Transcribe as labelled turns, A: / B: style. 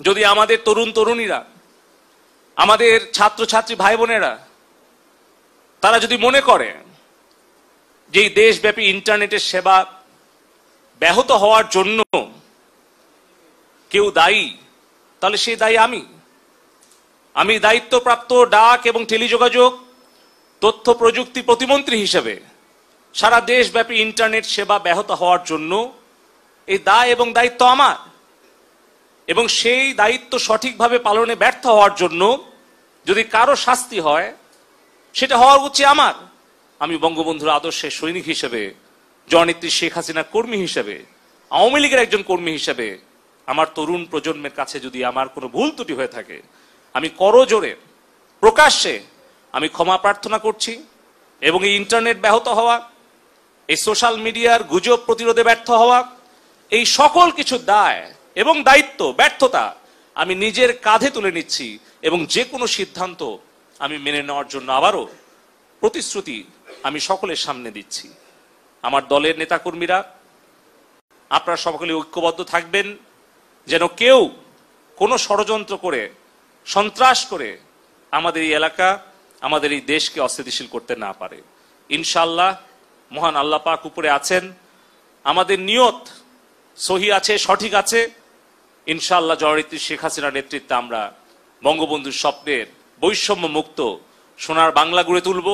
A: যদি আমাদের তরুণ তরুণীরা, আমাদের ছাত্রছাত্রী ভাই বোনেরা তারা যদি মনে করে যে এই দেশব্যাপী ইন্টারনেটের সেবা ব্যাহত হওয়ার জন্য কেউ দায়ী, তাহলে সেই দায়ী আমি দায়িত্বপ্রাপ্ত ডাক এবং টেলিযোগাযোগ তথ্য প্রযুক্তি প্রতিমন্ত্রী হিসেবে সারা দেশব্যাপী ইন্টারনেট সেবা ব্যাহত হওয়ার জন্য এই দায় এবং দায়িত্ব আমার, এবং সেই দায়িত্ব সঠিকভাবে পালনে ব্যর্থ হওয়ার জন্য যদি কারো শাস্তি হয় সেটা হওয়া উচিত আমার। আমি বঙ্গবন্ধুর আদর্শের সৈনিক হিসেবে, জননেত্রী শেখ হাসিনার কর্মী হিসেবে, আওয়ামী লীগের একজন কর্মী হিসেবে আমার তরুণ প্রজন্মের কাছে যদি আমার কোনো ভুল ত্রুটি হয়ে থাকে আমি করজোড়ে প্রকাশ্যে আমি ক্ষমা প্রার্থনা করছি। এবং এই ইন্টারনেট ব্যাহত হওয়া, এই সোশ্যাল মিডিয়ার গুজব প্রতিরোধে ব্যর্থ হওয়া, এই সকল কিছু দায় এবং দায়িত্ব, ব্যর্থতা আমি নিজের কাঁধে তুলে নিচ্ছি এবং যে কোনো সিদ্ধান্ত আমি মেনে নেওয়ার জন্য আবারও প্রতিশ্রুতি আমি সকলের সামনে দিচ্ছি। আমার দলের নেতাকর্মীরা আপনারা সকলে ঐক্যবদ্ধ থাকবেন যেন কেউ কোনো ষড়যন্ত্র করে, সন্ত্রাস করে আমাদের এই এলাকা, আমাদের এই দেশকে অস্থিতিশীল করতে না পারে। ইনশাআল্লাহ মহান আল্লাহ পাক উপরে আছেন, আমাদের নিয়ত সহি আছে, সঠিক আছে। ইনশাআল্লাহ জননেত্রী শেখ হাসিনার নেতৃত্বে আমরা বঙ্গবন্ধুর স্বপ্নের বৈষম্য মুক্ত সোনার বাংলা গড়ে তুলব।